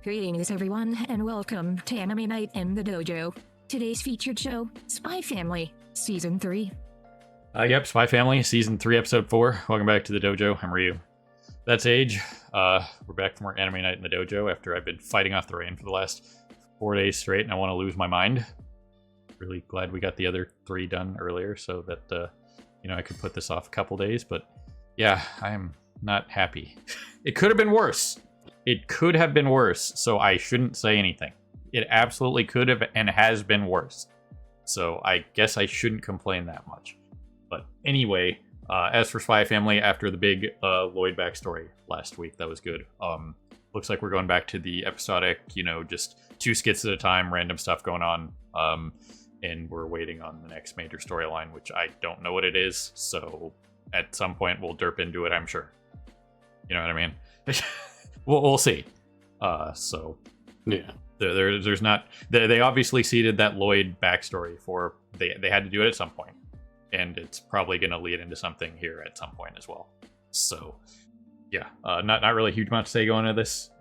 Greetings, everyone, and welcome to Anime Night in the Dojo. Today's featured show, Spy Family, Season 3. Yep, Spy Family, Season 3, Episode 4. Welcome back to the dojo. I'm Ryu. That's Age. We're back from our Anime Night in the dojo after I've been fighting off the rain for the last 4 days straight, and I want to lose my mind. Really glad we got the other 3 done earlier so that, I could put this off a couple days, but yeah, I'm not happy. It could have been worse. It could have been worse, so I shouldn't say anything. It absolutely could have and has been worse. So I guess I shouldn't complain that much. But anyway, as for Spy Family, after the big Lloyd backstory last week, that was good. Looks like we're going back to the episodic, just 2 skits at a time, random stuff going on. And we're waiting on the next major storyline, which I don't know what it is. So at some point we'll derp into it, I'm sure. You know what I mean? We'll see. So yeah, there's not. They obviously seeded that Lloyd backstory for they had to do it at some point, and it's probably going to lead into something here at some point as well. So yeah, not really a huge amount to say going into this.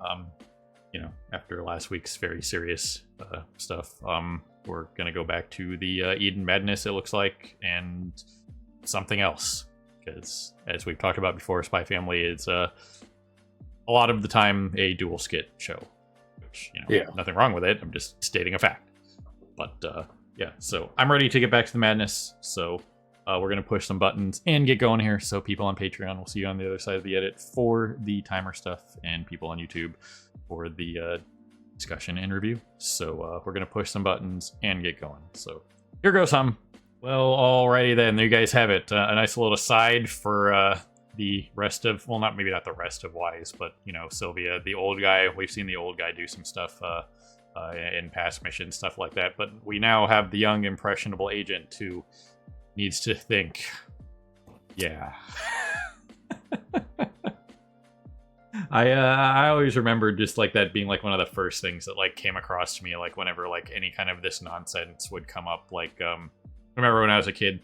After last week's very serious stuff, we're going to go back to the Eden Madness, it looks like, and something else, because as we've talked about before, Spy Family is a lot of the time a dual skit show, which, nothing wrong with it. I'm just stating a fact. But so I'm ready to get back to the madness. So we're going to push some buttons and get going here. So people on Patreon will see you on the other side of the edit for the timer stuff, and people on YouTube for the discussion and review. So we're going to push some buttons and get going. So here goes some. Well, alrighty then. There you guys have it. A nice little aside for the rest of, well, maybe not the rest of Wise, but, Sylvia, the old guy. We've seen the old guy do some stuff in past missions, stuff like that. But we now have the young, impressionable agent who needs to think. Yeah. I always remember just like that being like one of the first things that like came across to me, like whenever like any kind of this nonsense would come up. Like, remember when I was a kid,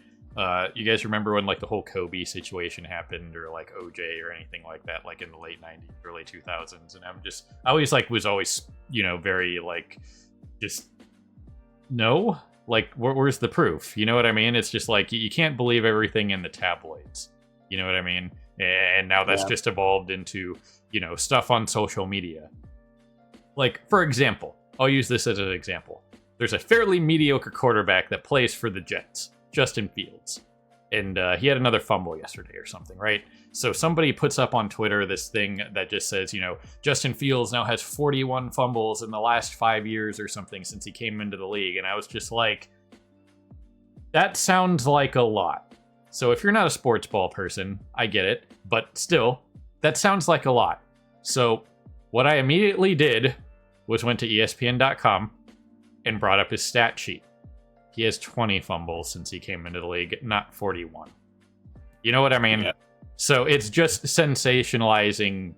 you guys remember when like the whole Kobe situation happened, or like OJ or anything like that, like in the late 90s, early 2000s? And I always like was always, very like, just no, like where's the proof? You know what I mean? It's just like you can't believe everything in the tabloids. You know what I mean? And now that's just evolved into, stuff on social media. Like, for example, I'll use this as an example. There's a fairly mediocre quarterback that plays for the Jets, Justin Fields. And he had another fumble yesterday or something, right? So somebody puts up on Twitter this thing that just says, Justin Fields now has 41 fumbles in the last 5 years or something since he came into the league. And I was just like, that sounds like a lot. So if you're not a sports ball person, I get it. But still, that sounds like a lot. So what I immediately did was went to ESPN.com and brought up his stat sheet. He has 20 fumbles since he came into the league, not 41. You know what I mean? Yeah. So it's just sensationalizing,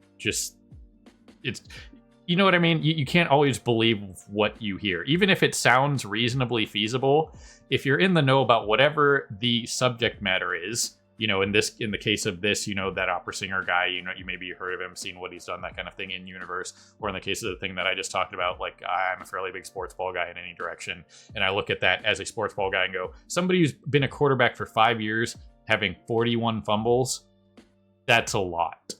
you know what I mean? You can't always believe what you hear. Even if it sounds reasonably feasible, if you're in the know about whatever the subject matter is, in the case of this, that opera singer guy, you maybe heard of him, seen what he's done, that kind of thing in universe. Or in the case of the thing that I just talked about, like I'm a fairly big sports ball guy in any direction, and I look at that as a sports ball guy and go, somebody who's been a quarterback for 5 years having 41 fumbles, that's a lot.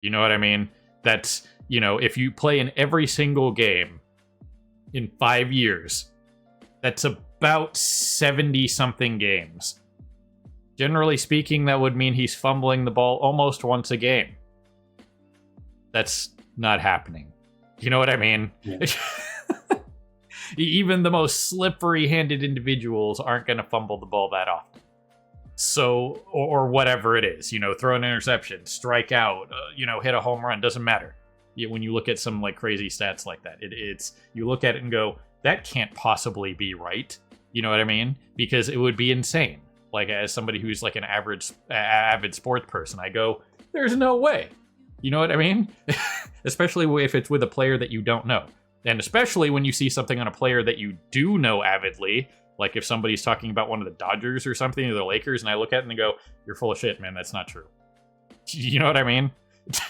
You know what I mean? That's, if you play in every single game in 5 years, that's about 70 something games. Generally speaking, that would mean he's fumbling the ball almost once a game. That's not happening. You know what I mean? Yeah. Even the most slippery-handed individuals aren't going to fumble the ball that often. So, or whatever it is, throw an interception, strike out, hit a home run, doesn't matter. When you look at some like crazy stats like that, it's you look at it and go, that can't possibly be right. You know what I mean? Because it would be insane. Like, as somebody who's like an avid sports person, I go, there's no way. You know what I mean? Especially if it's with a player that you don't know. And especially when you see something on a player that you do know avidly, like if somebody's talking about one of the Dodgers or something, or the Lakers, and I look at it and go, you're full of shit, man, that's not true. You know what I mean?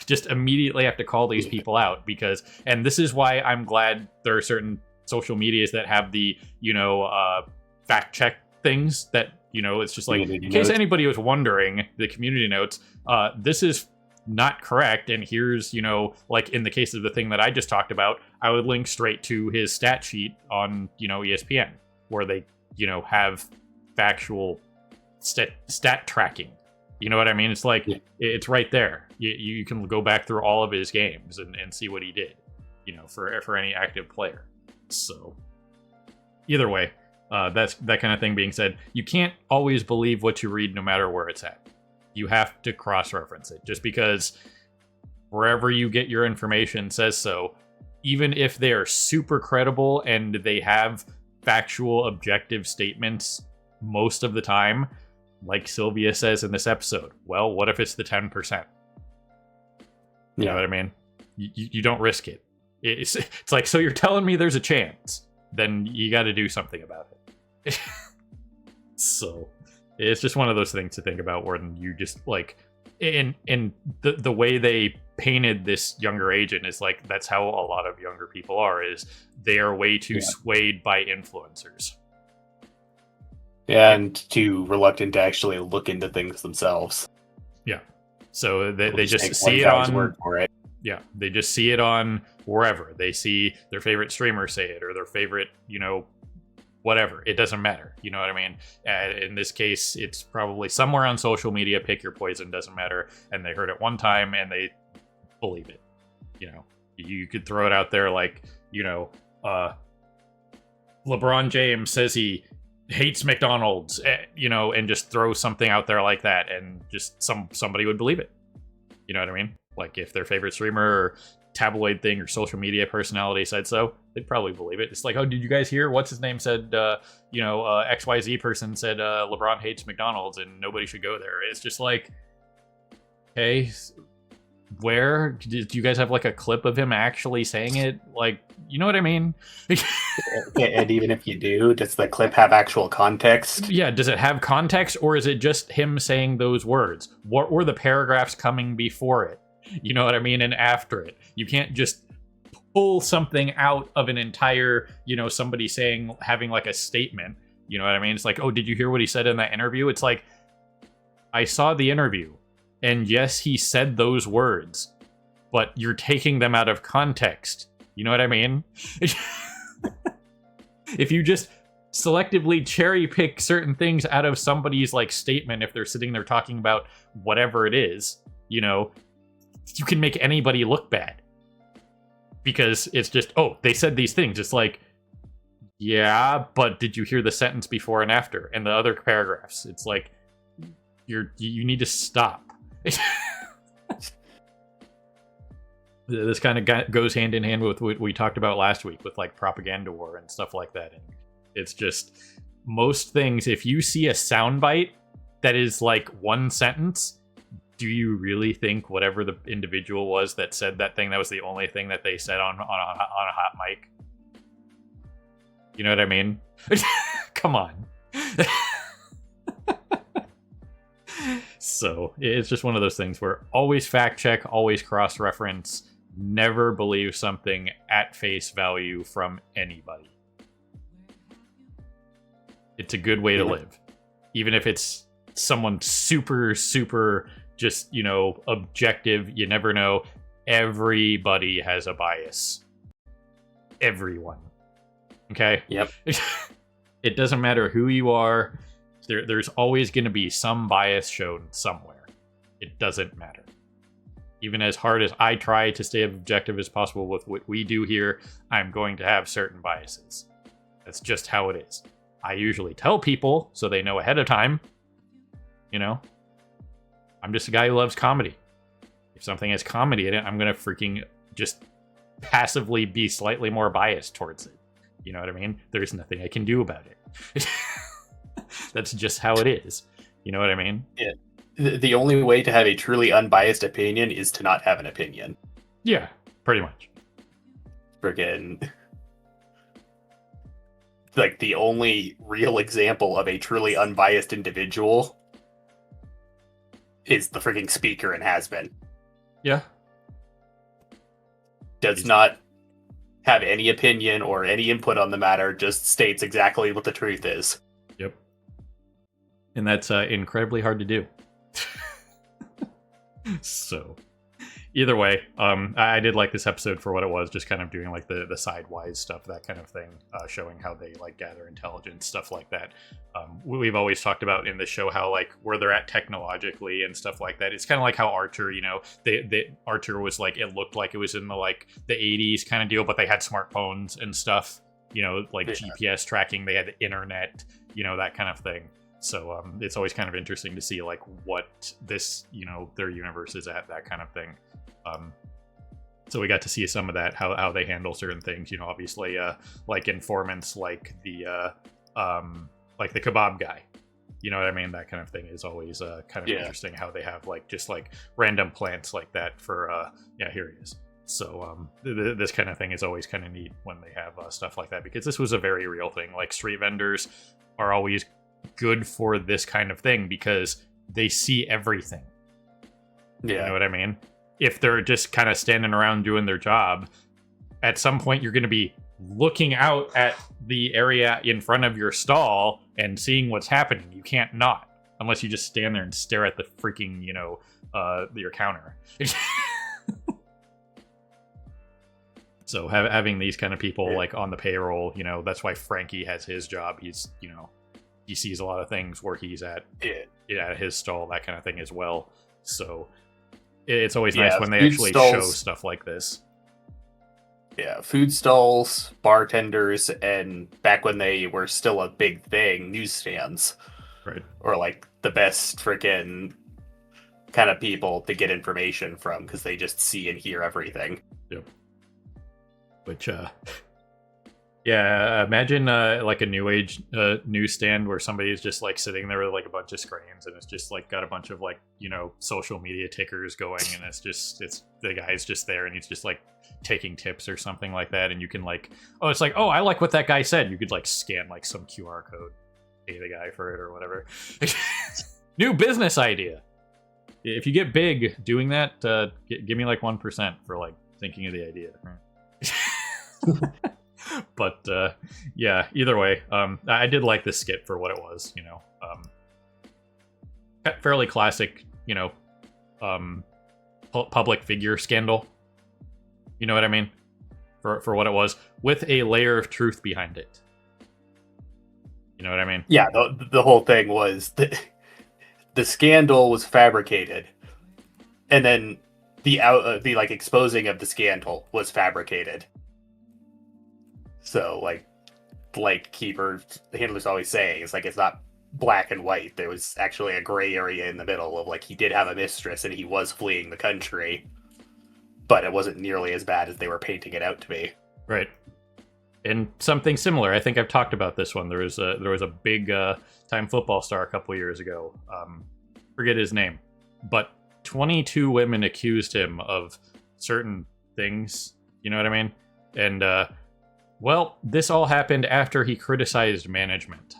Just immediately have to call these people out because, and this is why I'm glad there are certain social medias that have the, fact check things that, it's just like, in case anybody was wondering, the community notes, this is not correct. And here's, like in the case of the thing that I just talked about, I would link straight to his stat sheet on, ESPN, where they, have factual stat tracking. You know what I mean? It's like, it's right there. You can go back through all of his games and see what he did, for any active player. So either way, that's that kind of thing being said, you can't always believe what you read no matter where it's at. You have to cross-reference it. Just because wherever you get your information says so, even if they are super credible and they have factual, objective statements most of the time, like Sylvia says in this episode, well, what if it's the 10%? You know what I mean? You don't risk it. It's like, so you're telling me there's a chance, then you got to do something about it. So it's just one of those things to think about when you just like, in the way they painted this younger agent is like, that's how a lot of younger people are, is they are way too swayed by influencers. Yeah, and too reluctant to actually look into things themselves. Yeah. So they just see it on word for it. Yeah, they just see it on wherever. They see their favorite streamer say it, or their favorite, whatever. It doesn't matter. You know what I mean? In this case, it's probably somewhere on social media. Pick your poison, doesn't matter. And they heard it one time and they believe it. You could throw it out there like, LeBron James says he hates McDonald's, and just throw something out there like that, and just somebody would believe it. You know what I mean? Like if their favorite streamer or tabloid thing or social media personality said so, they'd probably believe it. It's like, oh, did you guys hear what's his name said, XYZ person said LeBron hates McDonald's and nobody should go there. It's just like, hey, where did you guys have like a clip of him actually saying it? Like, you know what I mean? And even if you do, does the clip have actual context? Yeah, does it have context, or is it just him saying those words? What were the paragraphs coming before it? You know what I mean? And after it. You can't just pull something out of an entire, somebody having like a statement. You know what I mean? It's like, oh, did you hear what he said in that interview? It's like, I saw the interview, and yes, he said those words, but you're taking them out of context. You know what I mean? If you just selectively cherry pick certain things out of somebody's like statement, if they're sitting there talking about whatever it is, you can make anybody look bad. Because it's just, oh, they said these things. It's like, yeah, but did you hear the sentence before and after and the other paragraphs? It's like, you need to stop. This kind of goes hand in hand with what we talked about last week with like propaganda war and stuff like that. And it's just, most things, if you see a soundbite that is like one sentence, do you really think whatever the individual was that said that thing, that was the only thing that they said on a hot mic? You know what I mean? Come on. So it's just one of those things where always fact check, always cross-reference, never believe something at face value from anybody. It's a good way to live. Even if it's someone super, super just, objective, you never know. Everybody has a bias. Everyone. Okay? Yep. It doesn't matter who you are. There's always going to be some bias shown somewhere. It doesn't matter. Even as hard as I try to stay objective as possible with what we do here, I'm going to have certain biases. That's just how it is. I usually tell people so they know ahead of time. I'm just a guy who loves comedy. If something has comedy in it, I'm going to freaking just passively be slightly more biased towards it. You know what I mean? There's nothing I can do about it. That's just how it is. You know what I mean? Yeah. The only way to have a truly unbiased opinion is to not have an opinion. Yeah, pretty much. Freaking. Like, the only real example of a truly unbiased individual is the freaking speaker and has been. Yeah. Does not have any opinion or any input on the matter, just states exactly what the truth is. Yep. And that's incredibly hard to do. So, either way, I did like this episode for what it was, just kind of doing like the sidewise stuff, that kind of thing, showing how they like gather intelligence, stuff like that. We've always talked about in the show how like where they're at technologically and stuff like that. It's kind of like how Archer, you know, Archer was like, it looked like it was in the like the 80s kind of deal, but they had smartphones and stuff, you know, like GPS tracking, they had the internet, you know, that kind of thing. So it's always kind of interesting to see like what this, you know, their universe is at, that kind of thing. So we got to see some of that, how they handle certain things, you know, obviously like informants, like the kebab guy, you know what I mean? That kind of thing is always kind of interesting, how they have like just like random plants like that for here he is. So this kind of thing is always kind of neat when they have stuff like that, because this was a very real thing. Like street vendors are always good for this kind of thing because they see everything. You know what I mean? If they're just kind of standing around doing their job, at some point you're going to be looking out at the area in front of your stall and seeing what's happening. You can't not, unless you just stand there and stare at the freaking, you know, your counter. So having these kind of people like on the payroll, you know, that's why Frankie has his job. He's, you know, he sees a lot of things where he's at his stall, that kind of thing as well. So it's always nice when they actually show stuff like this. Yeah, food stalls, bartenders, and back when they were still a big thing, newsstands. Right. Or like the best freaking kind of people to get information from, because they just see and hear everything. Yep. Which, yeah, imagine like a new age newsstand where somebody's just like sitting there with like a bunch of screens, and it's just like got a bunch of like, you know, social media tickers going, and it's the guy's just there and he's just like taking tips or something like that, and you can like, it's like, I like what that guy said. You could like scan like some QR code, pay the guy for it or whatever. New business idea. If you get big doing that, give me like 1% for like thinking of the idea. But yeah, either way, I did like this skit for what it was, you know. Fairly classic, you know, public figure scandal. You know what I mean? For what it was, with a layer of truth behind it. You know what I mean? Yeah, the whole thing was the scandal was fabricated, and then the like exposing of the scandal was fabricated. So like the handler's always saying, it's like it's not black and white. There was actually a gray area in the middle of like he did have a mistress and he was fleeing the country, but it wasn't nearly as bad as they were painting it out to be. Right. And something similar, I think I've talked about this one. There was a big time football star a couple years ago. Forget his name, but 22 women accused him of certain things. You know what I mean? And well, this all happened after he criticized management.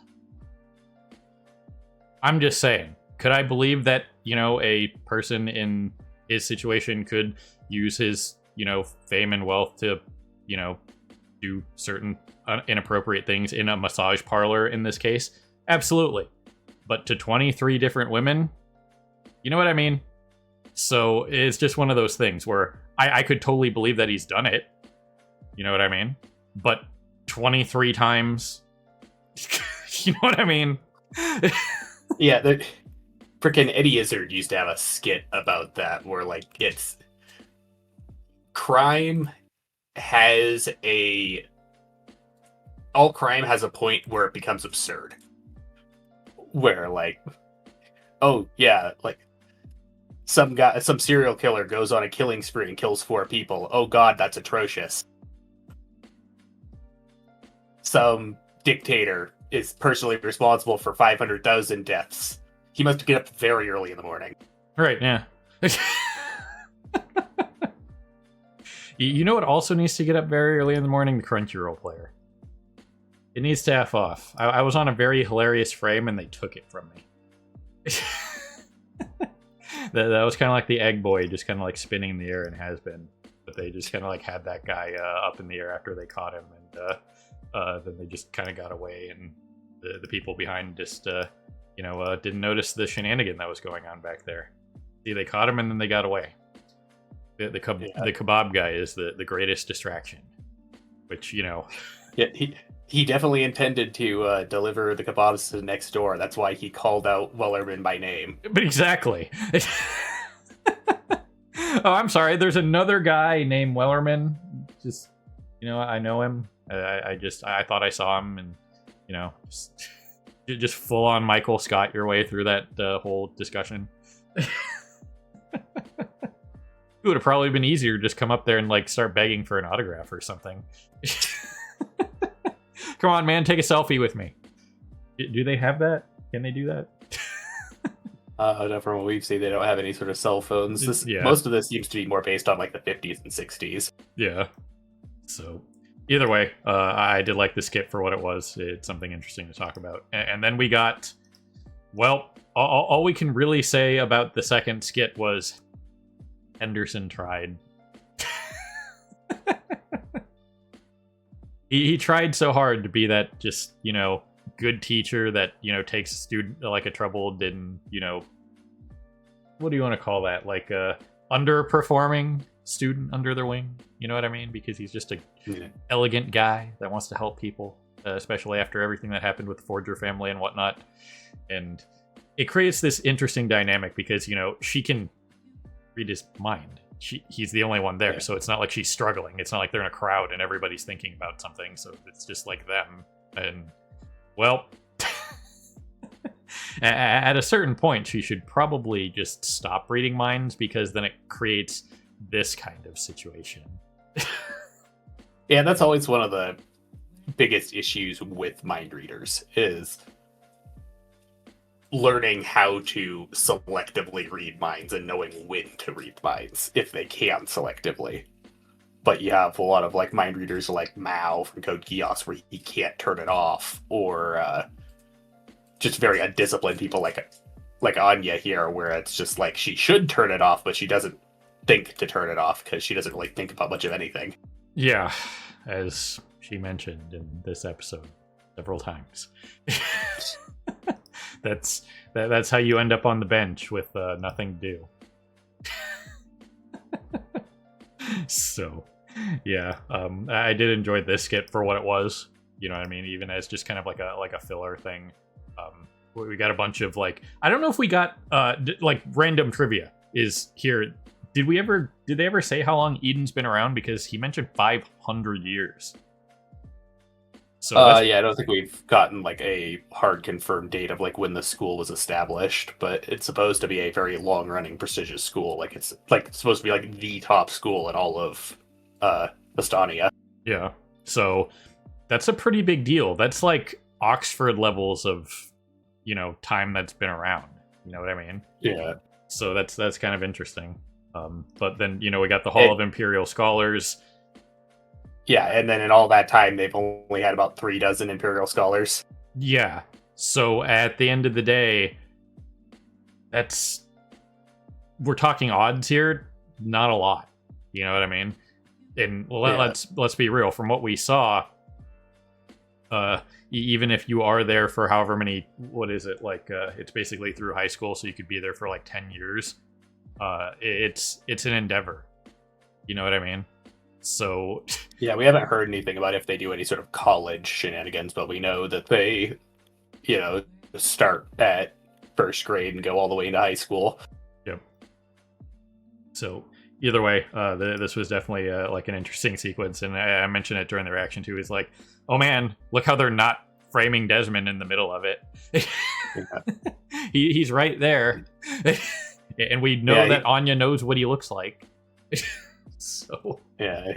I'm just saying, could I believe that, you know, a person in his situation could use his, you know, fame and wealth to, you know, do certain inappropriate things in a massage parlor in this case? Absolutely. But to 23 different women, you know what I mean? So it's just one of those things where I could totally believe that he's done it. You know what I mean? But 23 times, you know what I mean? Yeah, the freaking Eddie Izzard used to have a skit about that where like it's all crime has a point where it becomes absurd. Where like, oh yeah, like some serial killer goes on a killing spree and kills 4 people. Oh god, that's atrocious. Some dictator is personally responsible for 500,000 deaths. He must get up very early in the morning. Right, yeah. You know what also needs to get up very early in the morning? The Crunchyroll player. It needs to F off. I was on a very hilarious frame and they took it from me. That was kind of like the egg boy, just kind of like spinning in the air, and has been. But they just kind of like had that guy up in the air after they caught him, and then they just kind of got away, and the people behind just didn't notice the shenanigan that was going on back there. See, they caught him and then they got away. The kebab guy is the greatest distraction, which Yeah, he definitely intended to deliver the kebabs to the next door. That's why he called out Wellerman by name. But exactly. Oh, I'm sorry. There's another guy named Wellerman. Just, I know him. I thought I saw him, and just full on Michael Scott your way through that whole discussion. It would have probably been easier to just come up there and like start begging for an autograph or something. Come on, man, take a selfie with me. Do they have that? Can they do that? No, from what we've seen, they don't have any sort of cell phones. Most of this seems to be more based on like the 50s and 60s. Yeah. So either way, I did like the skit for what it was. It's something interesting to talk about. And then we got, well, all we can really say about the second skit was Henderson tried. He tried so hard to be that just, good teacher that, takes a student like a troubled and, what do you want to call that? Like a underperforming student under their wing. You know what I mean? Because he's just a elegant guy that wants to help people, especially after everything that happened with the Forger family and whatnot. And it creates this interesting dynamic because, she can read his mind. He's the only one there, so it's not like she's struggling. It's not like they're in a crowd and everybody's thinking about something, so it's just like them. And, well, at a certain point, she should probably just stop reading minds, because then it creates this kind of situation. Yeah, that's always one of the biggest issues with mind readers, is learning how to selectively read minds and knowing when to read minds, if they can selectively. But you have a lot of like mind readers like Mao from Code Geass, where he can't turn it off, or just very undisciplined people like Anya here, where it's just like she should turn it off, but she doesn't think to turn it off because she doesn't really think about much of anything. Yeah, as she mentioned in this episode several times. That's how you end up on the bench with nothing to do. So, yeah, I did enjoy this skit for what it was. You know what I mean? Even as just kind of like a filler thing. We got a bunch of like, I don't know if we got like random trivia is here. Did they ever say how long Eden's been around? Because he mentioned 500 years. So yeah, I don't think we've gotten like a hard confirmed date of like when the school was established, but it's supposed to be a very long running prestigious school. Like it's supposed to be like the top school in all of Estonia. Yeah. So that's a pretty big deal. That's like Oxford levels of, time that's been around. You know what I mean? Yeah. So that's kind of interesting. But then, we got the Hall of Imperial Scholars. Yeah, and then in all that time, they've only had about 36 Imperial Scholars. Yeah. So at the end of the day, we're talking odds here, not a lot. You know what I mean? And let's be real. From what we saw, even if you are there for however many, what is it, like it's basically through high school, so you could be there for like 10 years. It's an endeavor. You know what I mean? So yeah, we haven't heard anything about if they do any sort of college shenanigans, but we know that they, start at first grade and go all the way into high school. Yep. So either way, this was definitely like an interesting sequence, and I mentioned it during the reaction too. Is like, oh man, look how they're not framing Desmond in the middle of it. He's right there, and we know that Anya knows what he looks like. So yeah,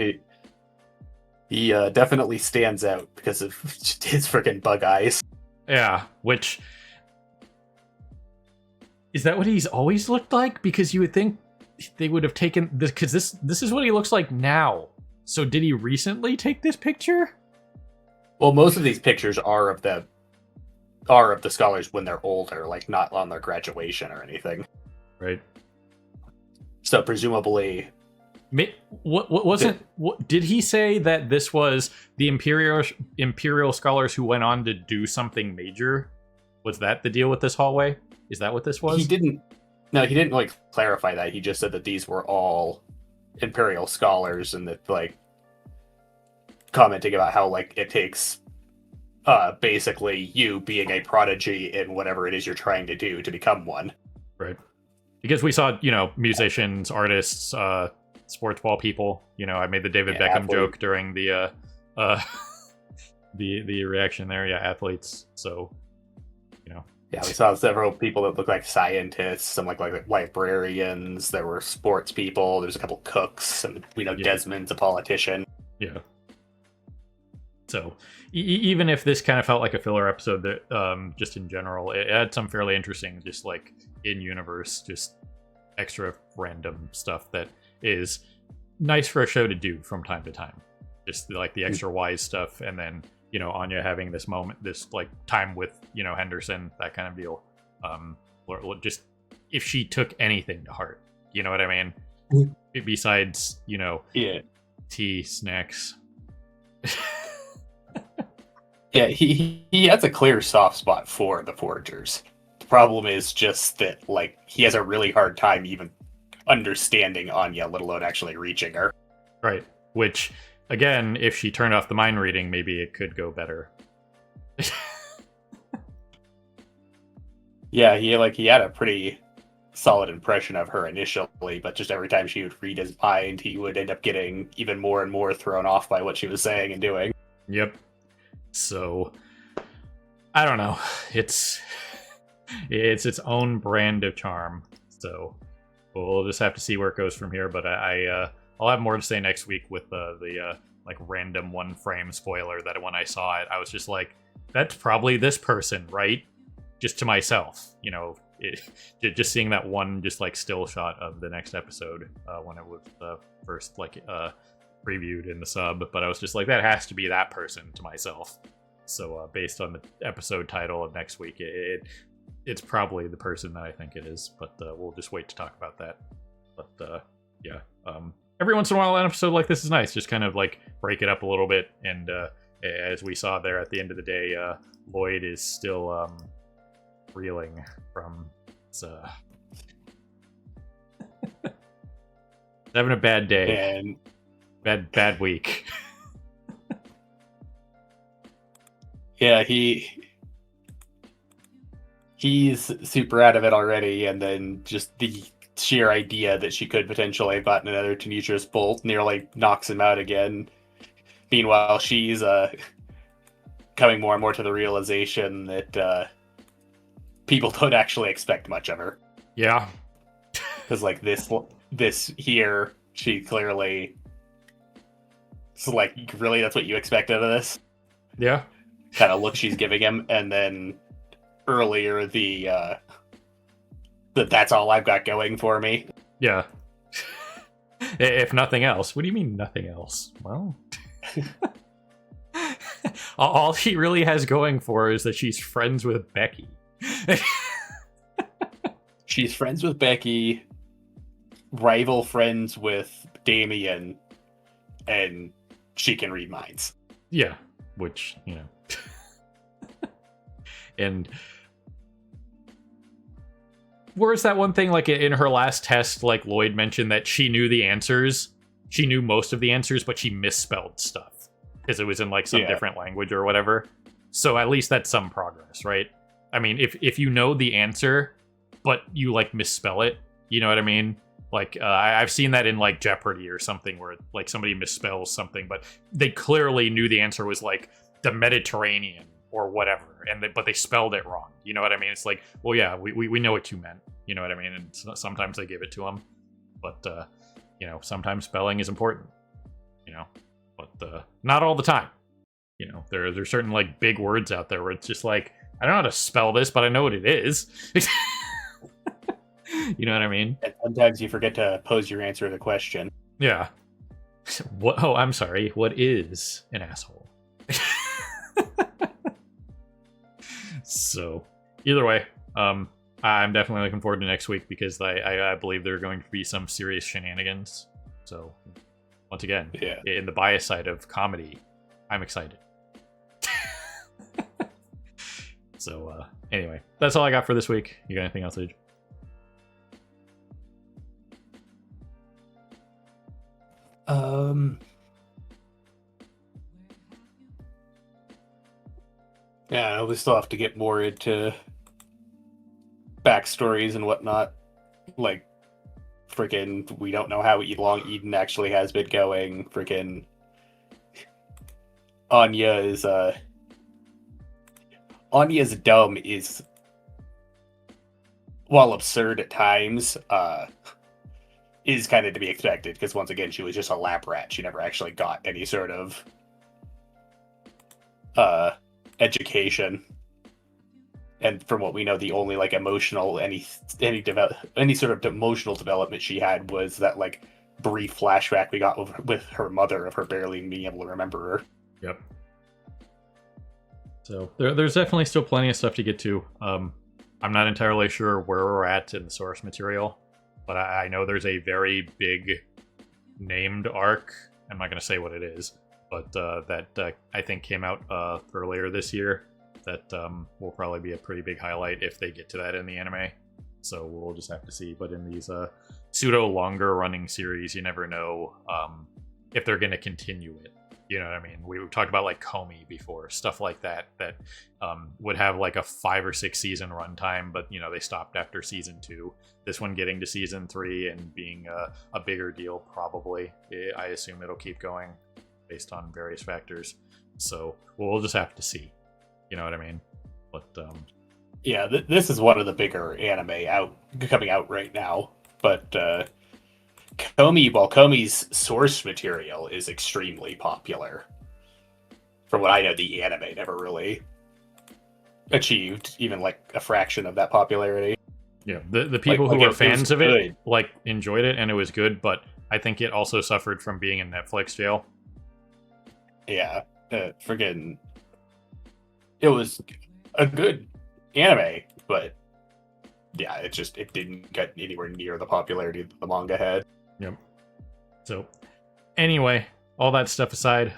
he definitely stands out because of his freaking bug eyes. Yeah, which is that what he's always looked like? Because you would think they would have taken this, because this is what he looks like now. So did he recently take this picture? Well, most of these pictures are of the scholars when they're older, like not on their graduation or anything. Right. So presumably, What wasn't? What did he say that this was the Imperial scholars who went on to do something major? Was that the deal with this hallway? Is that what this was? he didn't. No, he didn't like clarify that. He just said that these were all Imperial scholars, and that like commenting about how like it takes basically you being a prodigy in whatever it is you're trying to do to become one. Right. Because we saw, musicians, artists, sports ball people. I made the David Beckham joke during the the reaction there. Yeah, athletes. So, Yeah, we saw several people that look like scientists, some like librarians. There were sports people. There's a couple cooks, and we know Desmond's a politician. Yeah. So even if this kind of felt like a filler episode, that just in general, it had some fairly interesting, just like in-universe, just extra random stuff that is nice for a show to do from time to time. Just like the extra wise stuff, and then Anya having this moment, this like time with Henderson, that kind of deal. Or just if she took anything to heart, you know what I mean? Besides tea, snacks. Yeah, he has a clear soft spot for the Forgers. The problem is just that like he has a really hard time even understanding Anya, let alone actually reaching her. Right. Which, again, if she turned off the mind reading, maybe it could go better. Yeah, he had a pretty solid impression of her initially, but just every time she would read his mind, he would end up getting even more and more thrown off by what she was saying and doing. Yep. So, I don't know. It's its own brand of charm. So, we'll just have to see where it goes from here. But I'll have more to say next week with the like random one frame spoiler that when I saw it, I was just like, that's probably this person, right? Just to myself, just seeing that one just like still shot of the next episode when it was first like previewed in the sub, but I was just like, that has to be that person to myself. So based on the episode title of next week, it's probably the person that I think it is, but we'll just wait to talk about that. But every once in a while an episode like this is nice, just kind of like break it up a little bit. And as we saw there at the end of the day, Lloyd is still reeling from having a bad day and bad week. Yeah, he's super out of it already, and then just the sheer idea that she could potentially have gotten another Tenetrius bolt nearly knocks him out again. Meanwhile, she's coming more and more to the realization that people don't actually expect much of her. Yeah. Because like this here, she clearly... So like, really, that's what you expect out of this? Yeah. Kind of look she's giving him, and then earlier that's all I've got going for me. Yeah. If nothing else. What do you mean nothing else? Well, all she really has going for her is that she's friends with Becky. She's friends with Becky, rival friends with Damien, and she can read minds. Yeah, which, and where's that one thing, like in her last test, like Lloyd mentioned that she knew the answers. She knew most of the answers, but she misspelled stuff because it was in like some different language or whatever. So at least that's some progress, right? I mean, if you know the answer, but you like misspell it, you know what I mean? Like I've seen that in like Jeopardy or something where like somebody misspells something, but they clearly knew the answer was like the Mediterranean or whatever, but they spelled it wrong. You know what I mean? It's like, well, yeah, we know what you meant. You know what I mean? And sometimes they give it to them, but sometimes spelling is important. But not all the time. There's certain like big words out there where it's just like, I don't know how to spell this, but I know what it is. You know what I mean? And sometimes you forget to pose your answer to the question. Yeah. What? Oh, I'm sorry. What is an asshole? So, either way, I'm definitely looking forward to next week because I believe there are going to be some serious shenanigans. So, once again, Yeah. in the bias side of comedy, I'm excited. So, anyway, that's all I got for this week. You got anything else, Age? Yeah, we still have to get more into backstories and whatnot. Like, freaking, we don't know how long Eden actually has been going. Freaking, Anya's dumb is, while absurd at times, is kind of to be expected, because once again, she was just a lab rat. She never actually got any sort of education. And from what we know, the only like emotional any sort of emotional development she had was that like brief flashback we got with her mother of her barely being able to remember her. Yep. So there's definitely still plenty of stuff to get to. I'm not entirely sure where we're at in the source material, but I know there's a very big named arc. I'm not going to say what it is, but that I think came out earlier this year. That will probably be a pretty big highlight if they get to that in the anime. So we'll just have to see. But in these pseudo longer running series, you never know if they're going to continue it. You know what I mean? We talked about like Comey before, stuff like that would have like a 5 or 6 season runtime, but you know they stopped after season 2. This one getting to season 3 and being a bigger deal, probably. I assume it'll keep going based on various factors. So we'll just have to see. You know what I mean? But yeah, this is one of the bigger anime coming out right now. But Comey's source material is extremely popular. From what I know, the anime never really achieved even like a fraction of that popularity. Yeah, the people who are fans of it like enjoyed it and it was good, but I think it also suffered from being in Netflix jail. Yeah, friggin'. It was a good anime, but yeah, it didn't get anywhere near the popularity that the manga had. Yep. So, anyway, all that stuff aside,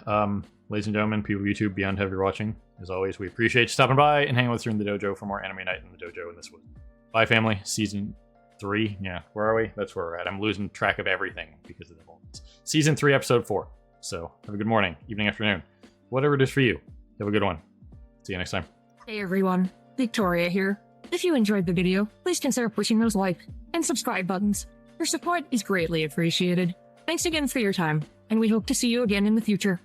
ladies and gentlemen, people of YouTube, beyond whoever you're watching, as always, we appreciate you stopping by and hanging with us here in the dojo for more Anime Night in the dojo in this week. Bye, family. Season 3. Yeah, where are we? That's where we're at. I'm losing track of everything because of the moments. Season 3, episode 4. So, have a good morning, evening, afternoon, whatever it is for you. Have a good one. See you next time. Hey everyone, Victoria here. If you enjoyed the video, please consider pushing those like and subscribe buttons. Your support is greatly appreciated. Thanks again for your time, and we hope to see you again in the future.